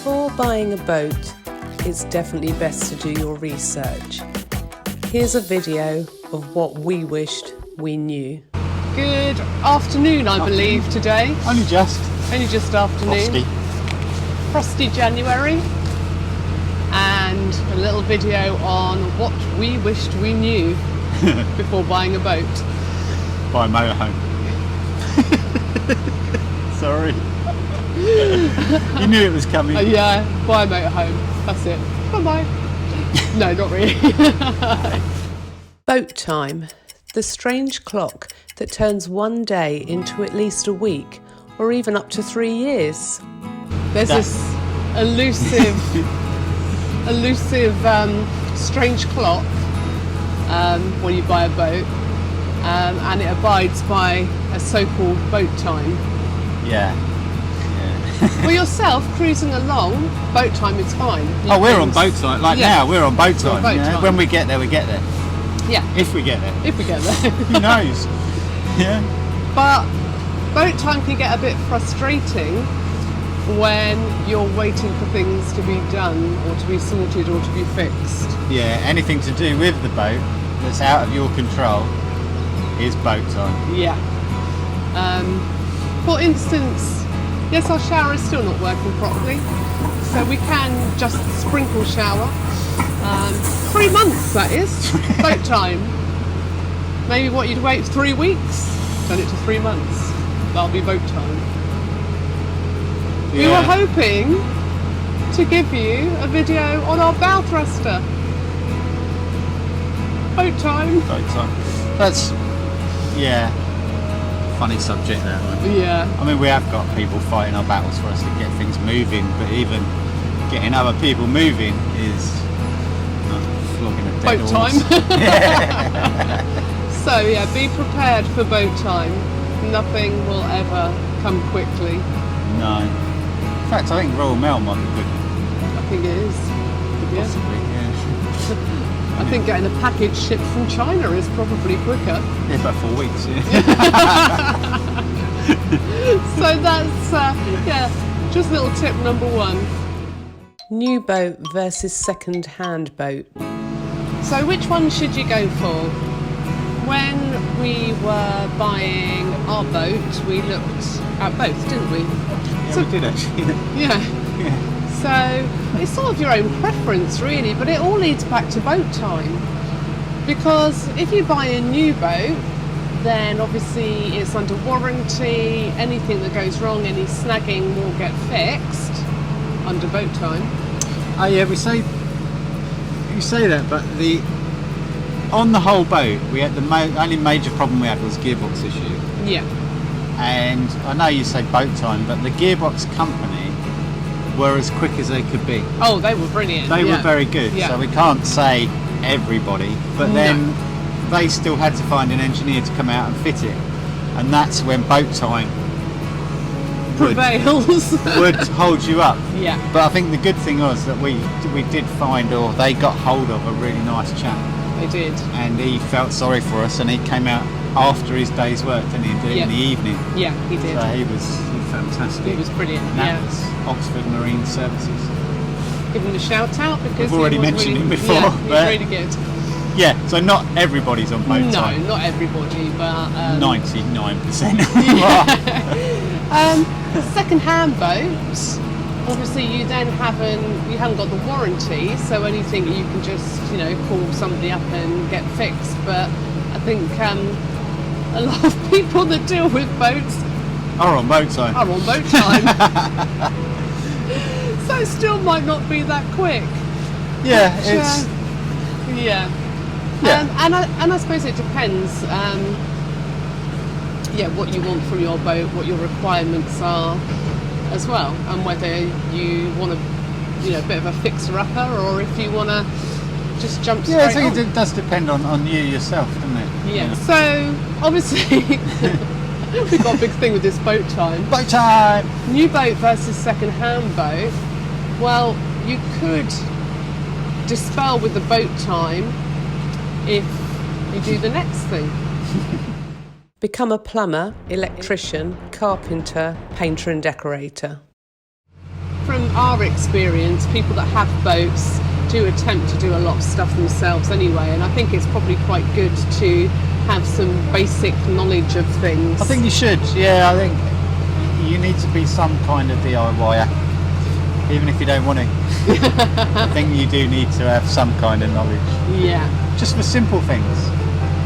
Before buying a boat, it's definitely best to do your research. Here's a video of what we wished we knew. Good afternoon, I believe, today. Only just afternoon. Frosty January. And a little video on what we wished we knew before buying a boat. Buy a motorhome. Sorry. You knew it was coming. Yeah, buy a motorhome. That's it. Bye-bye. No, not really. Boat time. The strange clock that turns one day into at least a week, or even up to 3 years. There's this elusive, strange clock when you buy a boat, and it abides by a so-called boat time. Yeah. For yourself, cruising along, boat time is fine. We're on boat time. Now, we're on boat time. Time. When we get there, we get there. Yeah. If we get there. Who knows? Yeah. But boat time can get a bit frustrating when you're waiting for things to be done or to be sorted or to be fixed. Yeah, anything to do with the boat that's out of your control is boat time. Yeah. For instance, yes, our shower is still not working properly, so we can just sprinkle shower. 3 months, that is, boat time. Maybe what you'd wait 3 weeks, turn it to 3 months. That'll be boat time. Yeah. We were hoping to give you a video on our bow thruster. Boat time. Boat time. That's, funny subject, that one. Yeah. I mean, we have got people fighting our battles for us to get things moving, but even getting other people moving is flogging a dead boat horse. time. So be prepared for boat time. Nothing will ever come quickly. No. In fact, I think Royal Mail might be good. I think it is. Possibly, yeah. I think getting a package shipped from China is probably quicker. Yeah, about 4 weeks, yeah. So that's, just little tip number 1. New boat versus second-hand boat. So which one should you go for? When we were buying our boat, we looked at both, didn't we? Yeah, we did actually. Yeah. So it's sort of your own preference really, but it all leads back to boat time. Because if you buy a new boat, then obviously it's under warranty, anything that goes wrong, any snagging will get fixed under boat time. Oh yeah, you say that, but on the whole boat, we had the only major problem we had was gearbox issue. Yeah. And I know you say boat time, but the gearbox company were as quick as they could be. Oh, they were brilliant. They were very good. Yeah. So we can't say everybody, but then they still had to find an engineer to come out and fit it, and that's when boat time prevails. would hold you up. Yeah. But I think the good thing was that we did find, or they got hold of, a really nice chap. They did. And he felt sorry for us, and he came out after his day's work, didn't he? In the evening. Yeah, he did. So he was fantastic. He was brilliant. And that was Oxford Marine Services. Give him a shout out because we've already mentioned him before. Yeah, he's really good. Yeah, so not everybody's on boat time. No, not everybody, but 99%. Second-hand boats. Obviously, you haven't got the warranty, so anything you can just call somebody up and get fixed. But I think a lot of people that deal with boats are on boat time. So it still might not be that quick. Yeah, but, it's and I suppose it depends. What you want from your boat, what your requirements are as well, and whether you want a bit of a fixer-upper or if you want to just jump straight on. Yeah, it does depend on you yourself, doesn't it? Yeah. So obviously we've got a big thing with this boat time. Boat time! New boat versus second-hand boat. Well, you could dispel with the boat time if you do the next thing. Become a plumber, electrician, carpenter, painter and decorator. from our experience, people that have boats do attempt to do a lot of stuff themselves anyway, and I think it's probably quite good to have some basic knowledge of things. I think you should, yeah. I think you need to be some kind of DIYer, even if you don't want to. I think you do need to have some kind of knowledge. Yeah. Just for simple things,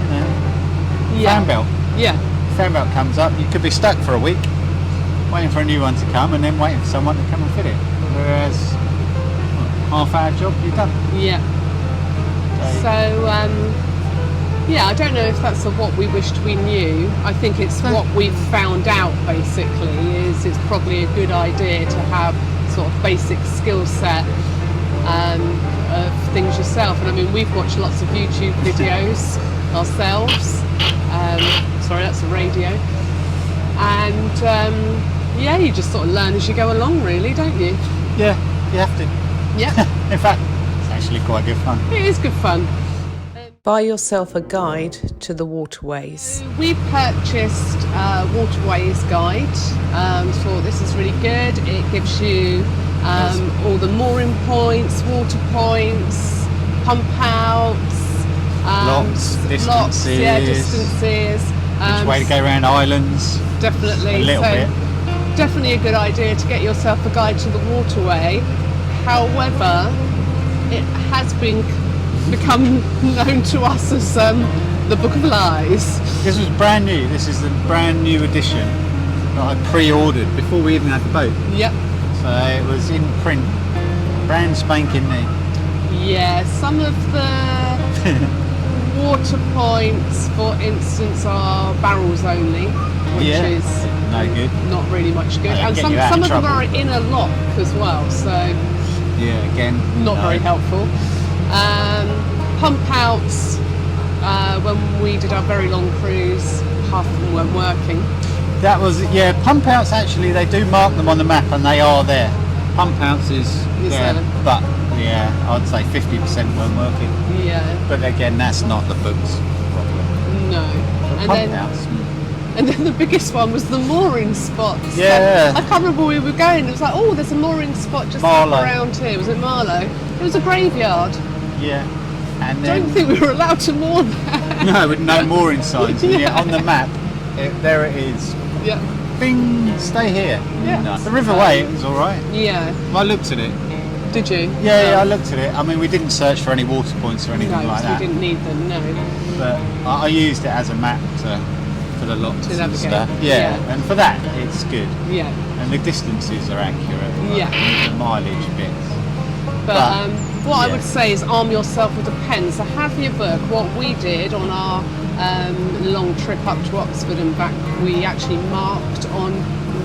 you know. Yeah. Fan belt. Yeah. Fan belt comes up, you could be stuck for a week, waiting for a new one to come, and then waiting for someone to come and fit it. Whereas, half-hour job, you're done. Yeah. So, yeah, I don't know if that's what we wished we knew. I think it's what we've found out, basically, is it's probably a good idea to have sort of basic skill set of things yourself. And I mean, we've watched lots of YouTube videos ourselves. Sorry, that's the radio. And yeah, you just sort of learn as you go along, really, don't you? Yeah, you have to. Yeah. In fact, it's actually quite good fun. It is good fun. Buy yourself a guide to the waterways. We purchased a waterways guide. So this is really good. It gives you all the mooring points, water points, pump outs, Lots, distances. yeah, distances. Which way to go around islands. Definitely. A little bit. Definitely a good idea to get yourself a guide to the waterway. However, it has become known to us as the Book of Lies. This was brand new. This is the brand new edition that I pre-ordered before we even had the boat. Yep. So it was in print, brand spanking new. Yeah, some of the water points, for instance, are barrels only, which is no good. not really much good. And Get some you out of of them trouble. are in a lock as well, so Yeah, again, not no. very helpful. Pump outs, when we did our very long cruise, half of them weren't working. That was, yeah, pump outs actually, they do mark them on the map and they are there. Pump outs is there, there. but yeah, I'd say 50% weren't working. Yeah, But again, that's not the book's problem. no. But pump outs, And then the biggest one was the mooring spots. Yeah. I can't remember where we were going. It was like, oh, there's a mooring spot just up Marlow. around here. Was it Marlow? It was a graveyard. yeah. And I then, don't think we were allowed to moor there. no, with no mooring signs. And yet on the map, there it is. Yeah. Bing, stay here. Yeah. No. The River Way, it was alright. Yeah. I looked at it. Did you? Yeah, I looked at it. I mean, we didn't search for any water points or anything No, like so that. we didn't need them, no. But I used it as a map for the locks To and navigate. stuff. Yeah. And for that, it's good. Yeah. And the distances are accurate. Yeah. The mileage bits. But what I yeah. would say is arm yourself with a pen. So have your book. What we did on our long trip up to Oxford and back, we actually marked on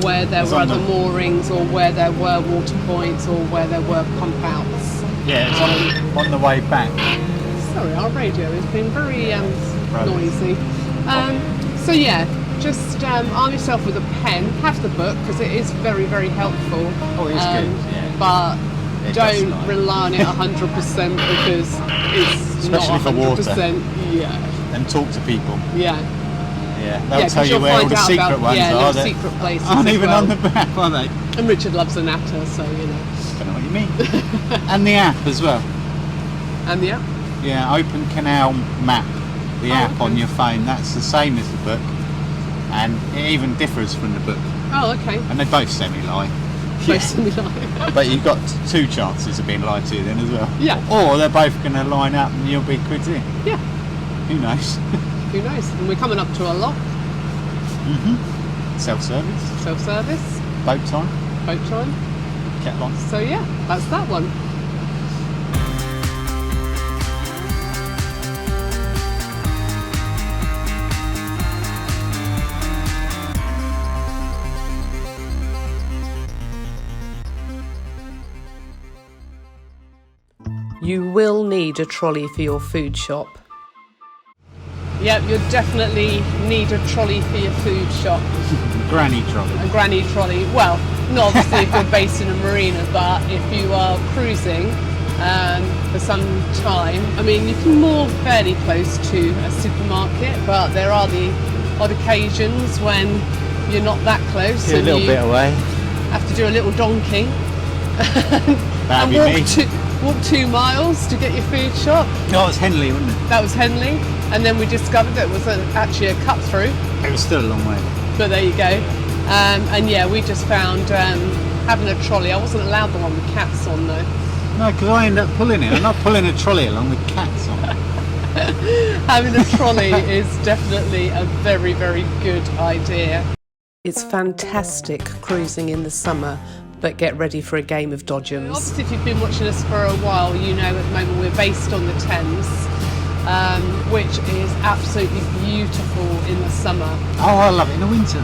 where there It's were on other the- moorings or where there were water points or where there were pump outs. Yeah, it's on the way back. Sorry, our radio has been very Right. noisy. So yeah, just arm yourself with a pen. Have the book because it is very, very helpful. Oh, it is good, yeah. But It does don't slide. rely on it 100% because it's Especially not for water. 100%. Yeah, And talk to people. yeah. Yeah, they'll Yeah, tell 'cause you you'll where all find the out secret about, ones yeah, are. little that secret places aren't as even well. on the map, are they? And Richard loves a natter, so you know. Don't know what you mean. And the app as well. And yeah, Yeah, Open Canal Map, the app okay. on your phone, that's the same as the book. And it even differs from the book. oh okay. And they both semi-lie. Both similar. But you've got two chances of being lied to then as well. Yeah. Or they're both going to line up and you'll be quids in. Yeah, Who knows? who knows? And we're coming up to a lock, Self-service, self-service, boat time, boat time. cat line. So yeah, that's that one. You will need a trolley for your food shop. Yep, you'll definitely need a trolley for your food shop. Granny trolley. A granny trolley. Well, not obviously if you're based in a marina, but if you are cruising for some time, I mean, you can moor fairly close to a supermarket, but there are the odd occasions when you're not that close Yeah, a and little you bit away. have to do a little donkey. That'd and be me. walk 2 miles to get your food shop. No, it was Henley, wasn't it? That was Henley, and then we discovered that it was actually a cut through. It was still a long way. But there you go. And yeah, we just found having a trolley. I wasn't allowed the one with cats on though. No, because I ended up pulling it. I'm not pulling a trolley along with cats on. Having a trolley is definitely a very, very good idea. It's fantastic cruising in the summer, but get ready for a game of dodgems. Obviously, if you've been watching us for a while, you know at the moment we're based on the Thames, which is absolutely beautiful in the summer. Oh, I love it in the winter.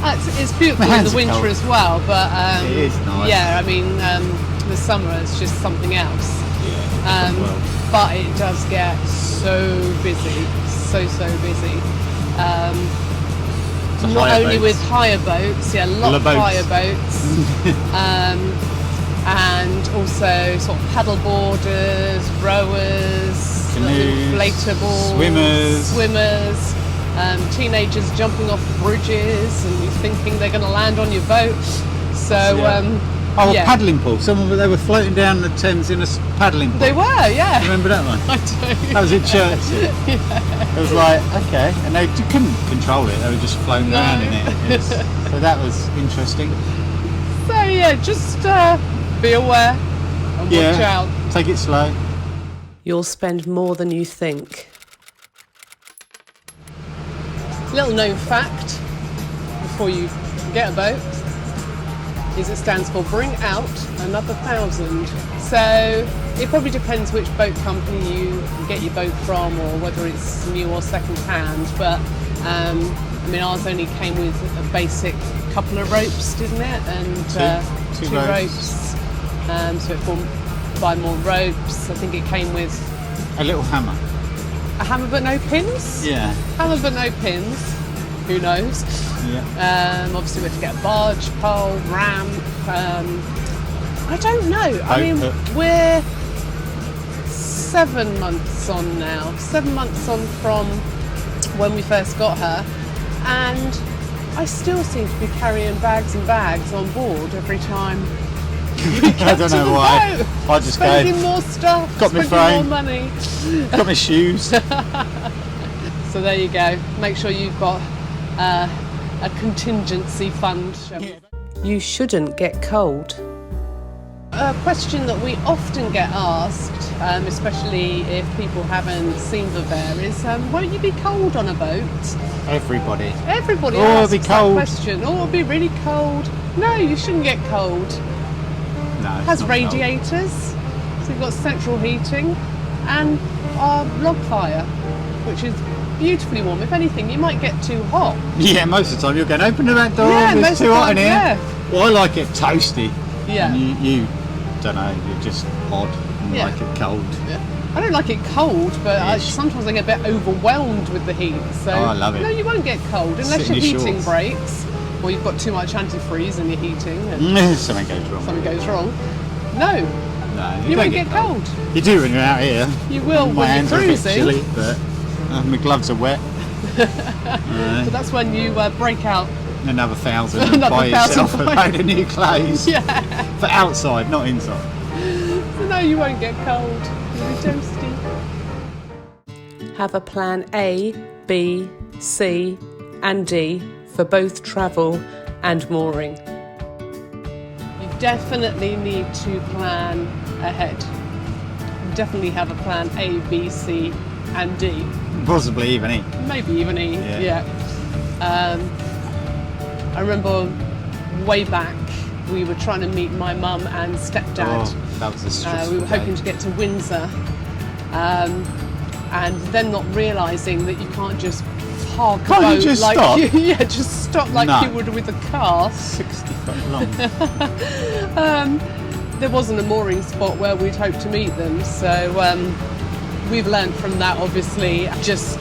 It's beautiful in the winter cold. as well, but It is nice. yeah, I mean, the summer is just something else. Well. But it does get so busy, so busy. So Not hire only boats. with hire boats, yeah, a lot of boats. hire boats, and also sort of paddle boarders, rowers, Canoes, inflatables, swimmers. teenagers jumping off bridges and you thinking they're going to land on your boat. So Oh, yeah. a paddling pool. They were floating down the Thames in a paddling pool. They were, yeah. Remember that one? I do. That was in church. It was like, okay, and they couldn't control it. They were just floating around in it. So that was interesting. So yeah, just be aware and watch out. Take it slow. You'll spend more than you think. Little known fact before you get a boat is it stands for bring out another 1,000. So it probably depends which boat company you get your boat from or whether it's new or second hand, but I mean ours only came with a basic couple of ropes, didn't it? And Two two ropes. ropes. So if you buy more ropes, I think it came with A little hammer. a hammer but no pins? Yeah. Hammer but no pins. Who knows? Yeah. Obviously we have to get a barge pole, ramp. I don't know. I mean, Boat hook. we're 7 months on now. 7 months on from when we first got her, and I still seem to be carrying bags and bags on board every time. I don't know why. I just spending go, more stuff, got my spending more phone. money. got my shoes. So there you go. Make sure you've got a contingency fund. You shouldn't get cold. A question that we often get asked, especially if people haven't seen Vivere, is won't you be cold on a boat? Everybody. Everybody Oh, it'll asks be that cold. question. Oh, it'll be really cold. No, you shouldn't get cold. No. It it's has not radiators, so you've got central heating, and our log fire, which is beautifully warm. If anything, you might get too hot. cold. Yeah, most of the time you're going, open the back door, Yeah, most it's of too the hot in time, here. yeah. Well, I like it toasty. Yeah. And you don't know, you're just odd and Yeah. like it cold. I don't like it cold, but Ish. sometimes I get a bit overwhelmed with the heat. So Oh, I love it. No, you won't get cold unless Sit in your your heating shorts. breaks or you've got too much antifreeze in your heating and Something goes wrong. something goes wrong. No, No, you don't won't get cold. You do when you're out here. You will My when hands you're are a bit cruising. chilly, but my gloves are wet. But that's when you break out. Another 1,000 and Another buy 1,000 yourself a buy- load of new clothes. Yeah, For outside, not inside. so no, you won't get cold. You'll be toasty. Have a plan A, B, C, and D for both travel and mooring. You definitely need to plan ahead. You definitely have a plan A, B, C, and D. Possibly even E. Maybe even E. Yeah. I remember way back we were trying to meet my mum and stepdad. Oh, that was a stressful We were day. hoping to get to Windsor, and then not realising that you can't just park a Can't you boat just like stop? just stop like No. you would with a car. 60 foot long. There wasn't a mooring spot where we'd hoped to meet them, so we've learned from that. Obviously, just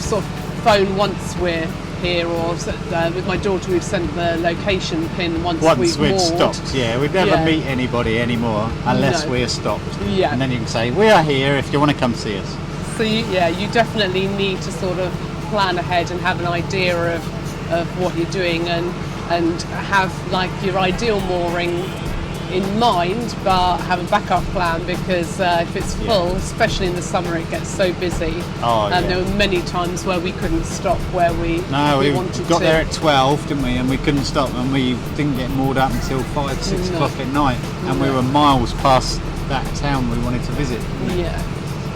sort of phone once we're here, or with my daughter we've sent the location pin once we've we'd moored. stopped, yeah, we'd never Yeah. meet anybody anymore unless No. we're stopped. Yeah. And then you can say, we are here if you want to come see us. So you definitely need to sort of plan ahead and have an idea of what you're doing and have like your ideal mooring in mind, but have a backup plan, because if it's full, especially in the summer, it gets so busy. There were many times where we couldn't stop where we wanted to. We got there at 12, didn't we? And we couldn't stop, and we didn't get moored up until 5, 6 o'clock at night, and we were miles past that town we wanted to visit. Yeah.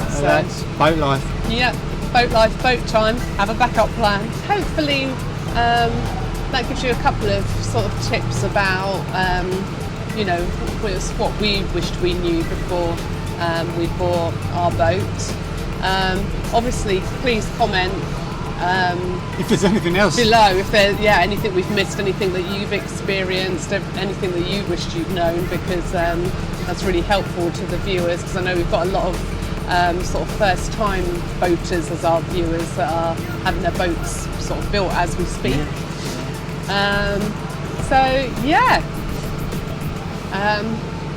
So that's boat life. Yeah, boat life, boat time. Have a backup plan. Hopefully, that gives you a couple of sort of tips about, you know, what we wished we knew before we bought our boat. Obviously, please comment if there's anything else below, if there's anything we've missed, anything that you've experienced, anything that you wished you'd known, because that's really helpful to the viewers, because I know we've got a lot of sort of first time boaters as our viewers that are having their boats sort of built as we speak.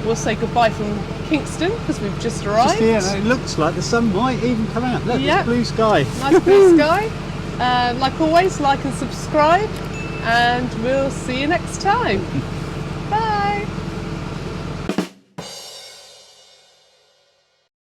We'll say goodbye from Kingston, because we've just arrived. Just here, and it looks like the sun might even come out. Look, there's blue sky. Nice blue sky. Like always, like and subscribe, and we'll see you next time.